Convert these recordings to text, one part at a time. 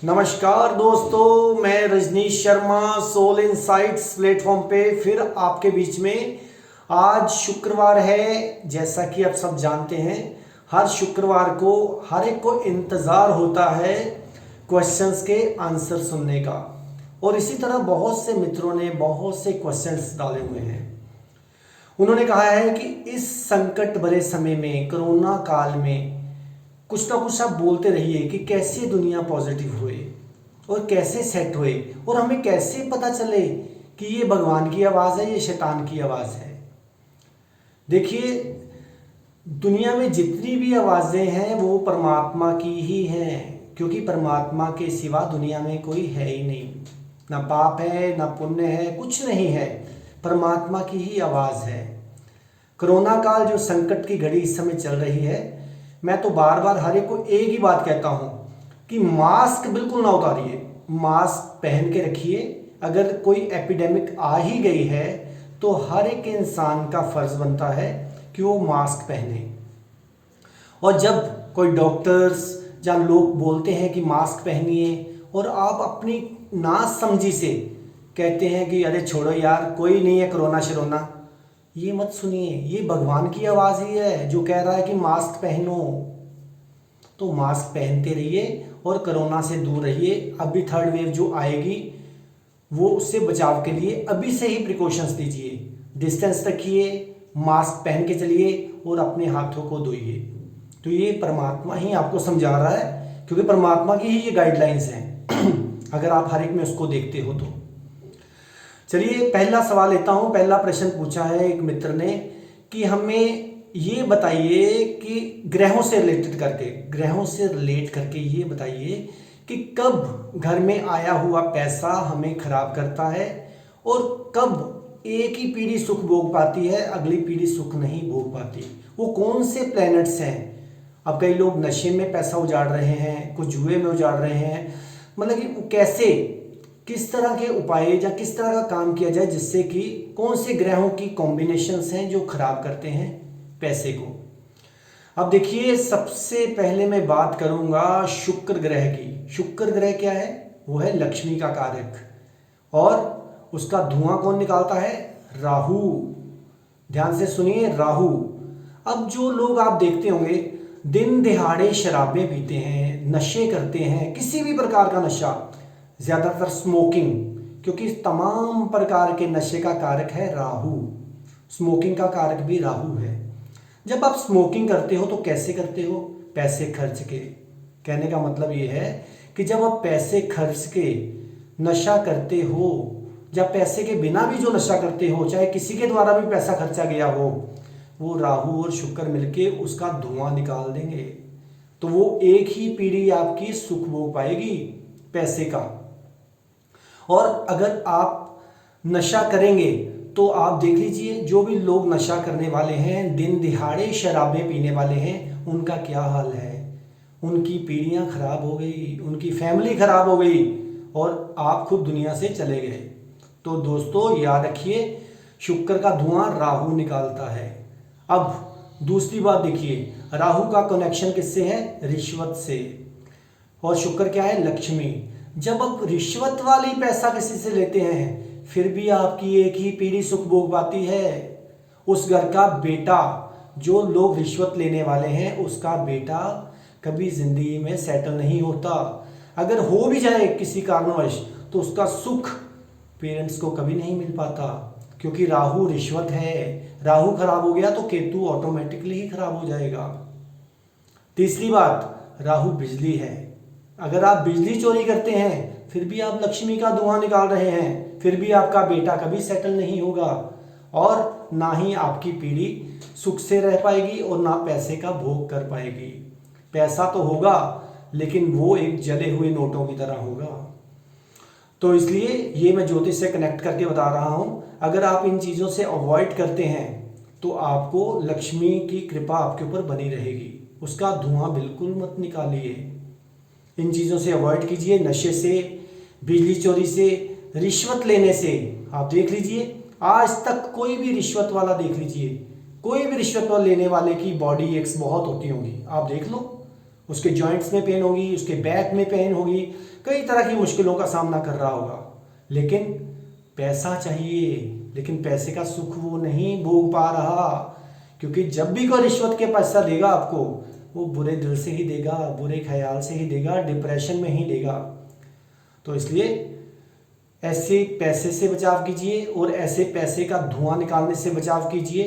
नमस्कार दोस्तों, मैं Rajneesh Sharma soul insights platform पे फिर आपके बीच में। आज शुक्रवार है, जैसा कि आप सब जानते हैं। हर शुक्रवार को हर एक को इंतज़ार होता है क्वेश्चंस के आंसर सुनने का, और इसी तरह बहुत से मित्रों ने बहुत से क्वेश्चंस डाले हुए हैं। उन्होंने कहा है कि इस संकट भरे समय में, कोरोना काल में, कुछ ना कुछ आप बोलते रहिए कि कैसे दुनिया पॉजिटिव हुए और कैसे सेट हुए, और हमें कैसे पता चले कि ये भगवान की आवाज़ है, ये शैतान की आवाज़ है। देखिए, दुनिया में जितनी भी आवाज़ें हैं वो परमात्मा की ही हैं, क्योंकि परमात्मा के सिवा दुनिया में कोई है ही नहीं। ना पाप है, ना पुण्य है, कुछ नहीं है, परमात्मा की ही आवाज़ है। कोरोना काल जो संकट की घड़ी इस समय चल रही है, मैं तो बार बार हर एक को एक ही बात कहता हूँ कि मास्क बिल्कुल ना उतारिए, मास्क पहन के रखिए। अगर कोई एपिडेमिक आ ही गई है तो हर एक इंसान का फर्ज बनता है कि वो मास्क पहने। और जब कोई डॉक्टर्स या लोग बोलते हैं कि मास्क पहनिए और आप अपनी नासमझी से कहते हैं कि अरे छोड़ो यार, कोई नहीं है कोरोना शरोना, ये मत सुनिए। ये भगवान की आवाज़ ही है जो कह रहा है कि मास्क पहनो। तो मास्क पहनते रहिए और कोरोना से दूर रहिए। अभी थर्ड वेव जो आएगी वो उससे बचाव के लिए अभी से ही प्रिकॉशंस दीजिए। डिस्टेंस रखिए, मास्क पहन के चलिए और अपने हाथों को धोइए। तो ये परमात्मा ही आपको समझा रहा है, क्योंकि परमात्मा की ही ये गाइडलाइंस हैं अगर आप हर एक में उसको देखते हो तो। चलिए, पहला सवाल लेता हूँ। पहला प्रश्न पूछा है एक मित्र ने कि हमें ये बताइए कि ग्रहों से रिलेट करके ये बताइए कि कब घर में आया हुआ पैसा हमें खराब करता है और कब एक ही पीढ़ी सुख भोग पाती है, अगली पीढ़ी सुख नहीं भोग पाती। वो कौन से प्लैनेट्स हैं। अब कई लोग नशे में पैसा उजाड़ रहे हैं, कुछ जुए में उजाड़ रहे हैं। मतलब कि कैसे, किस तरह के उपाय या किस तरह का काम किया जाए जिससे कि कौन से ग्रहों की कॉम्बिनेशंस हैं जो खराब करते हैं पैसे को। अब देखिए, सबसे पहले मैं बात करूंगा शुक्र ग्रह की। शुक्र ग्रह क्या है? वो है लक्ष्मी का कारक, और उसका धुआं कौन निकालता है? राहु। ध्यान से सुनिए, राहु। अब जो लोग आप देखते होंगे दिन दिहाड़े शराबें पीते हैं, नशे करते हैं, किसी भी प्रकार का नशा, ज़्यादातर स्मोकिंग, क्योंकि तमाम प्रकार के नशे का कारक है राहु। स्मोकिंग का कारक भी राहु है। जब आप स्मोकिंग करते हो तो कैसे करते हो? पैसे खर्च के। कहने का मतलब ये है कि जब आप पैसे खर्च के नशा करते हो, जब पैसे के बिना भी जो नशा करते हो, चाहे किसी के द्वारा भी पैसा खर्चा गया हो, वो राहु और शुक्र मिलके उसका धुआं निकाल देंगे। तो वो एक ही पीढ़ी आपकी सुख भोग पाएगी पैसे का। और अगर आप नशा करेंगे तो आप देख लीजिए, जो भी लोग नशा करने वाले हैं, दिन दिहाड़े शराबें पीने वाले हैं, उनका क्या हाल है। उनकी पीढ़ियां खराब हो गई, उनकी फैमिली खराब हो गई, और आप खुद दुनिया से चले गए। तो दोस्तों याद रखिए, शुक्र का धुआं राहु निकालता है। अब दूसरी बात देखिए, राहु का कनेक्शन किससे है? रिश्वत से। और शुक्र क्या है? लक्ष्मी। जब आप रिश्वत वाली पैसा किसी से लेते हैं, फिर भी आपकी एक ही पीढ़ी सुख भोग पाती है। उस घर का बेटा, जो लोग रिश्वत लेने वाले हैं, उसका बेटा कभी जिंदगी में सेटल नहीं होता। अगर हो भी जाए किसी कारणवश तो उसका सुख पेरेंट्स को कभी नहीं मिल पाता, क्योंकि राहु रिश्वत है। राहु खराब हो गया तो केतु ऑटोमेटिकली ही खराब हो जाएगा। तीसरी बात, राहु बिजली है। अगर आप बिजली चोरी करते हैं फिर भी आप लक्ष्मी का धुआं निकाल रहे हैं, फिर भी आपका बेटा कभी सेटल नहीं होगा, और ना ही आपकी पीढ़ी सुख से रह पाएगी और ना पैसे का भोग कर पाएगी। पैसा तो होगा लेकिन वो एक जले हुए नोटों की तरह होगा। तो इसलिए ये मैं ज्योतिष से कनेक्ट करके बता रहा हूं, अगर आप इन चीज़ों से अवॉइड करते हैं तो आपको लक्ष्मी की कृपा आपके ऊपर बनी रहेगी। उसका धुआं बिल्कुल मत निकालिए। इन चीज़ों से अवॉइड कीजिए, नशे से, बिजली चोरी से, रिश्वत लेने से। आप देख लीजिए, आज तक कोई भी रिश्वत वाला देख लीजिए, कोई भी रिश्वत लेने वाले की बॉडी एक्स बहुत होती होंगी, आप देख लो, उसके जॉइंट्स में पेन होगी, उसके बैक में पेन होगी, कई तरह की मुश्किलों का सामना कर रहा होगा। लेकिन पैसा चाहिए, लेकिन पैसे का सुख वो नहीं भोग पा रहा, क्योंकि जब भी कोई रिश्वत के पैसा देगा आपको, वो बुरे दिल से ही देगा, बुरे ख्याल से ही देगा, डिप्रेशन में ही देगा। तो इसलिए ऐसे पैसे से बचाव कीजिए और ऐसे पैसे का धुआं निकालने से बचाव कीजिए,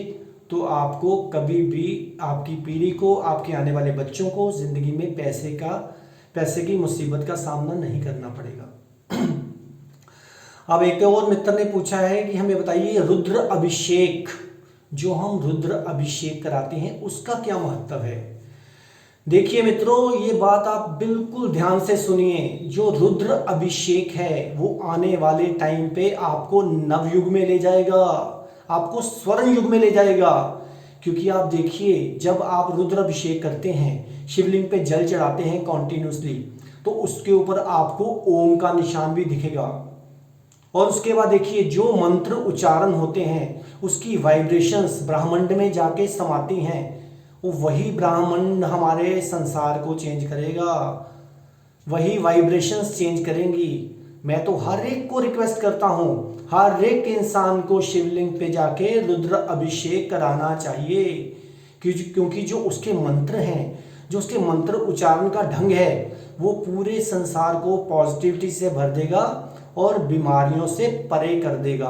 तो आपको कभी भी आपकी पीढ़ी को, आपके आने वाले बच्चों को ज़िंदगी में पैसे की मुसीबत का सामना नहीं करना पड़ेगा। अब एक और मित्र ने पूछा है कि हमें बताइए रुद्र अभिषेक, जो हम रुद्र अभिषेक कराते हैं उसका क्या महत्व है। देखिए मित्रों, ये बात आप बिल्कुल ध्यान से सुनिए। जो रुद्र अभिषेक है वो आने वाले टाइम पे आपको नवयुग में ले जाएगा, आपको स्वर्ण युग में ले जाएगा। क्योंकि आप देखिए, जब आप रुद्र अभिषेक करते हैं, शिवलिंग पे जल चढ़ाते हैं कॉन्टिन्यूसली, तो उसके ऊपर आपको ओम का निशान भी दिखेगा। और उसके बाद देखिए, जो मंत्र उच्चारण होते हैं उसकी वाइब्रेशंस ब्रह्मांड में जाके समाती हैं, वो वही ब्रह्मांड हमारे संसार को चेंज करेगा, वही वाइब्रेशंस चेंज करेंगी। मैं तो हर एक को रिक्वेस्ट करता हूँ, हर एक इंसान को शिवलिंग पे जाके रुद्र अभिषेक कराना चाहिए, क्योंकि जो उसके मंत्र हैं, जो उसके मंत्र उच्चारण का ढंग है, वो पूरे संसार को पॉजिटिविटी से भर देगा और बीमारियों से परे कर देगा।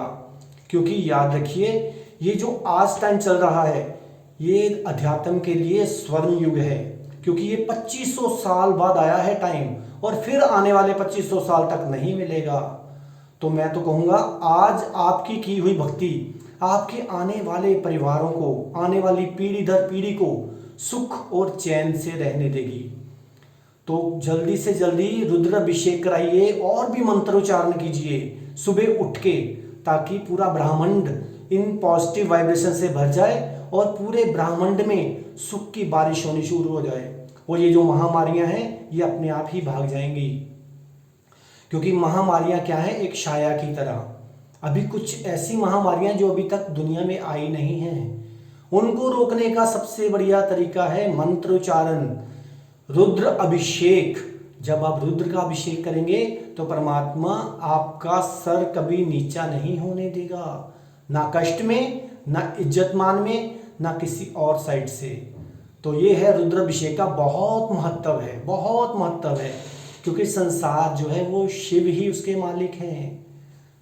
क्योंकि याद रखिए, ये जो आज टाइम चल रहा है, ये अध्यात्म के लिए स्वर्ण युग है, क्योंकि ये 2500 साल बाद आया है टाइम, और फिर आने वाले 2500 साल तक नहीं मिलेगा। तो मैं तो कहूँगा, आज आपकी की हुई भक्ति आपके आने वाले परिवारों को, आने वाली पीढ़ी दर पीढ़ी को सुख और चैन से रहने देगी। तो जल्दी से जल्दी रुद्र अभिषेक कराइए और भी मंत्रोच्चारण कीजिए सुबह उठ के, ताकि पूरा ब्रह्मांड इन पॉजिटिव वाइब्रेशन से भर जाए और पूरे ब्रह्मांड में सुख की बारिश होनी शुरू हो जाए। और ये जो महामारियां हैं, ये अपने आप ही भाग जाएंगी, क्योंकि महामारियां क्या है, एक छाया की तरह। अभी कुछ ऐसी महामारियां जो अभी तक दुनिया में आई नहीं हैं, उनको रोकने का सबसे बढ़िया तरीका है मंत्रोच्चारण, रुद्र अभिषेक। जब आप रुद्र का अभिषेक करेंगे तो परमात्मा आपका सर कभी नीचा नहीं होने देगा, ना कष्ट में, ना इज्जत मान में, ना किसी और साइड से। तो ये है रुद्र अभिषेक का बहुत महत्व है, बहुत महत्व है, क्योंकि संसार जो है वो शिव ही उसके मालिक हैं।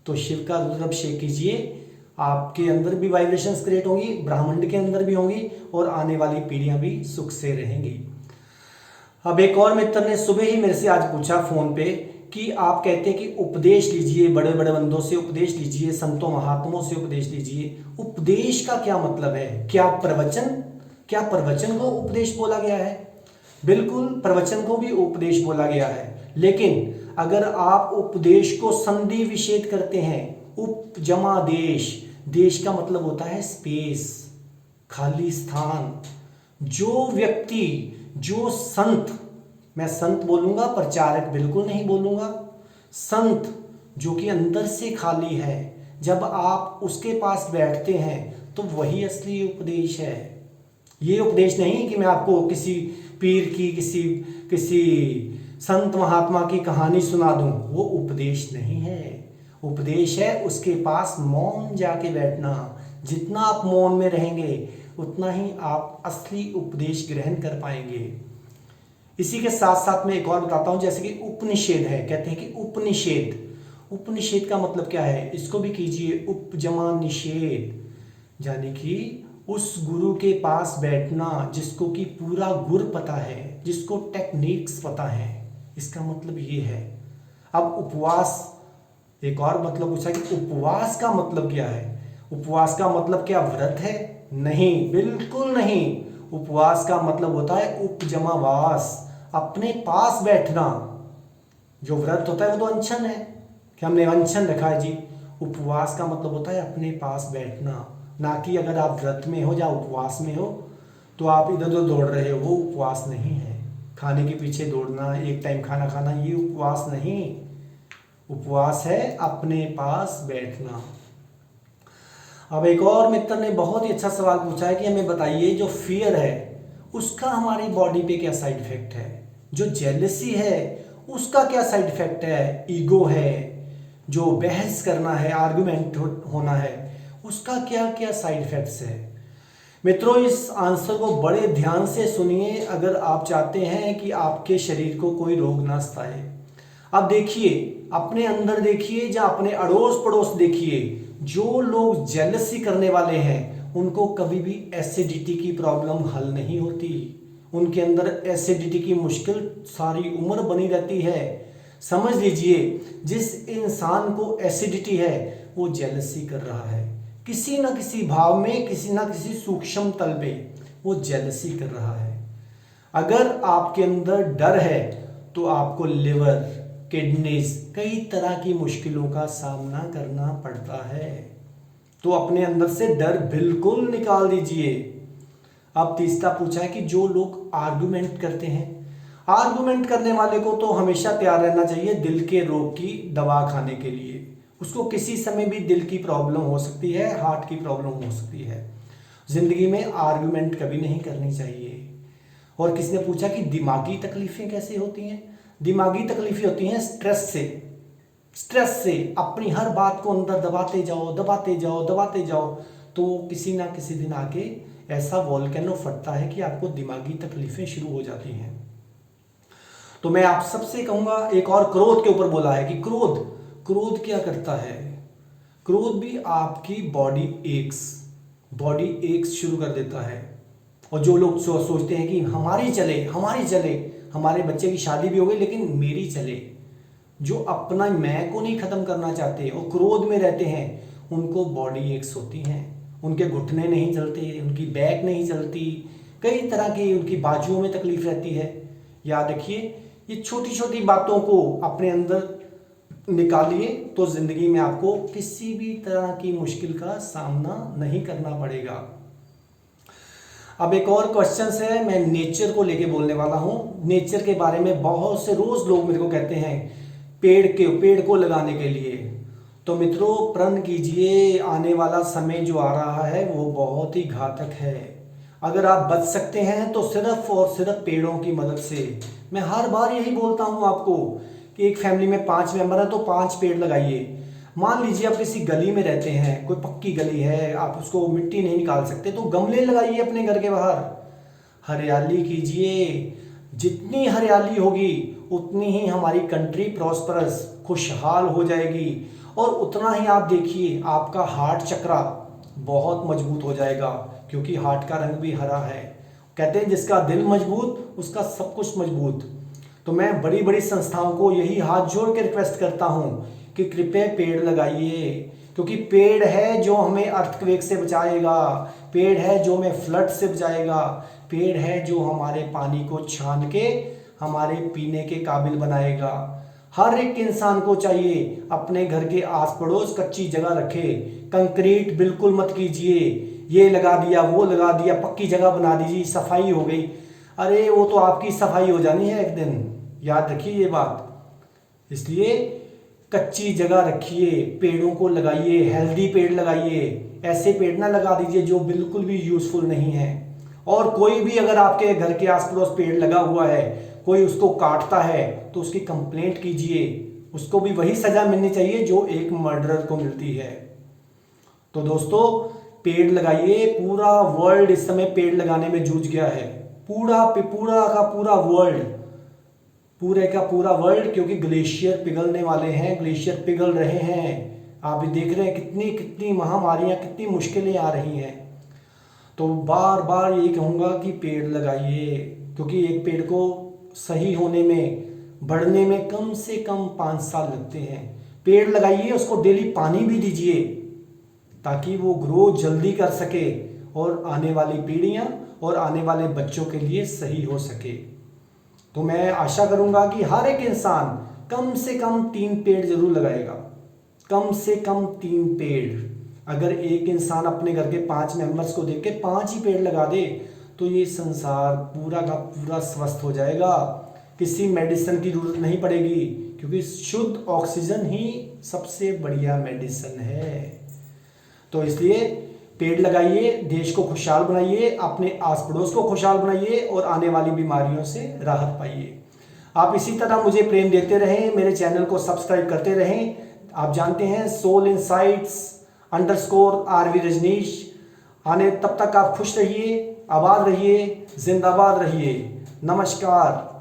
तो शिव का रुद्र अभिषेक कीजिए, आपके अंदर भी वाइब्रेशंस क्रिएट होंगी, ब्रह्मांड के अंदर भी होंगी, और आने वाली पीढ़ियां भी सुख से रहेंगी। अब एक और मित्र ने सुबह ही मेरे से आज पूछा फोन पे कि आप कहते हैं कि उपदेश लीजिए, बड़े बड़े बंदों से उपदेश लीजिए, संतों महात्माओं से उपदेश लीजिए। उपदेश का क्या मतलब है? क्या प्रवचन को उपदेश बोला गया है? बिल्कुल, प्रवचन को भी उपदेश बोला गया है, लेकिन अगर आप उपदेश को संधि विच्छेद करते हैं, उपजमा देश, देश का मतलब होता है स्पेस, खाली स्थान। जो व्यक्ति, जो संत, मैं संत बोलूंगा, प्रचारक बिल्कुल नहीं बोलूंगा, संत जो कि अंदर से खाली है, जब आप उसके पास बैठते हैं तो वही असली उपदेश है। ये उपदेश नहीं कि मैं आपको किसी पीर की, किसी संत महात्मा की कहानी सुना दूं, वो उपदेश नहीं है। उपदेश है उसके पास मौन जाके बैठना। जितना आप मौन में रहेंगे उतना ही आप असली उपदेश ग्रहण कर पाएंगे। इसी के साथ साथ मैं एक और बताता हूं, जैसे कि उपनिषेध है, कहते हैं कि उपनिषेध का मतलब क्या है, इसको भी कीजिए उपजमा निषेध, यानी कि उस गुरु के पास बैठना जिसको कि पूरा गुर पता है, जिसको टेक्निक्स पता है, इसका मतलब ये है। अब उपवास, एक और मतलब पूछा कि उपवास का मतलब क्या है। उपवास का मतलब क्या व्रत है? नहीं, बिल्कुल नहीं। उपवास का मतलब होता है उपजमावास, अपने पास बैठना। जो व्रत होता है वो तो अनशन है कि हमने अनशन रखा है जी। उपवास का मतलब होता है अपने पास बैठना, ना कि अगर आप व्रत में हो या उपवास में हो तो आप इधर उधर दौड़ रहे हो, वो उपवास नहीं है। खाने के पीछे दौड़ना, एक टाइम खाना खाना, ये उपवास नहीं। उपवास है अपने पास बैठना। अब एक और मित्र ने बहुत ही अच्छा सवाल पूछा है कि हमें बताइए जो फियर है उसका हमारी बॉडी पे क्या साइड इफेक्ट है। जो जेलसी है उसका क्या साइड इफेक्ट है, ईगो है, जो बहस करना है, आर्गुमेंट होना है, उसका क्या क्या साइड इफेक्ट्स है। मित्रों, इस आंसर को बड़े ध्यान से सुनिए अगर आप चाहते हैं कि आपके शरीर को कोई रोग ना सताए। अब देखिए, अपने अंदर देखिए या अपने अड़ोस पड़ोस देखिए, जो लोग जेलसी करने वाले हैं उनको कभी भी एसिडिटी की प्रॉब्लम हल नहीं होती। उनके अंदर एसिडिटी की मुश्किल सारी उम्र बनी रहती है। समझ लीजिए, जिस इंसान को एसिडिटी है वो जेलसी कर रहा है, किसी ना किसी भाव में, किसी ना किसी सूक्ष्म तल पे वो जेलसी कर रहा है। अगर आपके अंदर डर है तो आपको लिवर, किडनीज, कई तरह की मुश्किलों का सामना करना पड़ता है। तो अपने अंदर से डर बिल्कुल निकाल दीजिए। अब तीसरा पूछा है कि जो लोग आर्गुमेंट करते हैं, आर्गुमेंट करने वाले को तो हमेशा तैयार रहना चाहिए दिल के रोग की दवा खाने के लिए। उसको किसी समय भी दिल की प्रॉब्लम हो सकती है, हार्ट की प्रॉब्लम हो सकती है। जिंदगी में आर्गुमेंट कभी नहीं करनी चाहिए। और किसी ने पूछा कि दिमागी तकलीफें कैसे होती हैं। दिमागी तकलीफें होती हैं स्ट्रेस से। स्ट्रेस से अपनी हर बात को अंदर दबाते जाओ, दबाते जाओ, दबाते जाओ, तो किसी ना किसी दिन आके ऐसा वोल्केनो फटता है कि आपको दिमागी तकलीफें शुरू हो जाती हैं। तो मैं आप सबसे कहूंगा, एक और क्रोध के ऊपर बोला है कि क्रोध क्या करता है। क्रोध भी आपकी बॉडी एक्स शुरू कर देता है। और जो लोग सोचते हैं कि हमारी चले, हमारे बच्चे की शादी भी हो गई लेकिन मेरी चले, जो अपना मैं को नहीं खत्म करना चाहते और क्रोध में रहते हैं, उनको बॉडी एक्स होती हैं। उनके घुटने नहीं चलते, उनकी बैक नहीं चलती, कई तरह की उनकी बाजुओं में तकलीफ रहती है। याद रखिए, ये छोटी छोटी बातों को अपने अंदर निकालिए तो जिंदगी में आपको किसी भी तरह की मुश्किल का सामना नहीं करना पड़ेगा। अब एक और क्वेश्चन है, मैं नेचर को लेके बोलने वाला हूँ। नेचर के बारे में बहुत से रोज लोग मेरे को कहते हैं पेड़ को लगाने के लिए। तो मित्रों, प्रण कीजिए, आने वाला समय जो आ रहा है वो बहुत ही घातक है। अगर आप बच सकते हैं तो सिर्फ और सिर्फ पेड़ों की मदद से। मैं हर बार यही बोलता हूँ आपको कि एक फैमिली में 5 मेंबर है तो 5 पेड़ लगाइए। मान लीजिए आप किसी गली में रहते हैं, कोई पक्की गली है, आप उसको मिट्टी नहीं निकाल सकते तो गमले लगाइए अपने घर के बाहर, हरियाली कीजिए। जितनी हरियाली होगी उतनी ही हमारी कंट्री प्रॉस्परस, खुशहाल हो जाएगी। और उतना ही आप देखिए, आपका हार्ट चक्रा बहुत मजबूत हो जाएगा, क्योंकि हार्ट का रंग भी हरा है। कहते हैं जिसका दिल मजबूत उसका सब कुछ मजबूत। तो मैं बड़ी बड़ी संस्थाओं को यही हाथ जोड़ के रिक्वेस्ट करता हूँ कि कृपया पेड़ लगाइए, क्योंकि पेड़ है जो हमें अर्थक्वेक से बचाएगा, पेड़ है जो हमें फ्लड से बचाएगा, पेड़ है जो हमारे पानी को छान के हमारे पीने के काबिल बनाएगा। हर एक इंसान को चाहिए अपने घर के आस पड़ोस कच्ची जगह रखे। कंक्रीट बिल्कुल मत कीजिए, ये लगा दिया, वो लगा दिया, पक्की जगह बना दीजिए, सफाई हो गई। अरे वो तो आपकी सफाई हो जानी है एक दिन, याद रखिए ये बात। इसलिए कच्ची जगह रखिए, पेड़ों को लगाइए, हेल्दी पेड़ लगाइए। ऐसे पेड़ ना लगा दीजिए जो बिल्कुल भी यूजफुल नहीं है। और कोई भी अगर आपके घर के आस पड़ोस पेड़ लगा हुआ है, कोई उसको काटता है तो उसकी कंप्लेंट कीजिए। उसको भी वही सजा मिलनी चाहिए जो एक मर्डरर को मिलती है। तो दोस्तों, पेड़ लगाइए। पूरा वर्ल्ड इस समय पेड़ लगाने में जूझ गया है, पूरा का पूरा वर्ल्ड, पूरे का पूरा वर्ल्ड, क्योंकि ग्लेशियर पिघलने वाले हैं, ग्लेशियर पिघल रहे हैं। आप भी देख रहे हैं कितनी कितनी महामारियां, कितनी मुश्किलें आ रही हैं। तो बार बार यही कहूँगा कि पेड़ लगाइए, क्योंकि एक पेड़ को सही होने में, बढ़ने में कम से कम 5 साल लगते हैं। पेड़ लगाइए, उसको डेली पानी भी दीजिए ताकि वो ग्रो जल्दी कर सके और आने वाली पीढ़ियां और आने वाले बच्चों के लिए सही हो सके। तो मैं आशा करूंगा कि हर एक इंसान कम से कम 3 पेड़ जरूर लगाएगा, कम से कम 3 पेड़। अगर एक इंसान अपने घर के 5 मेंबर्स को देख के 5 ही पेड़ लगा दे तो ये संसार पूरा का पूरा स्वस्थ हो जाएगा। किसी मेडिसिन की जरूरत नहीं पड़ेगी, क्योंकि शुद्ध ऑक्सीजन ही सबसे बढ़िया मेडिसिन है। तो इसलिए पेड़ लगाइए, देश को खुशहाल बनाइए, अपने आस पड़ोस को खुशहाल बनाइए और आने वाली बीमारियों से राहत पाइए। आप इसी तरह मुझे प्रेम देते रहें, मेरे चैनल को सब्सक्राइब करते रहें। आप जानते हैं सोल इनसाइट्स _RV रजनीश। आने तब तक आप खुश रहिए, आबाद रहिए, जिंदाबाद रहिए। नमस्कार।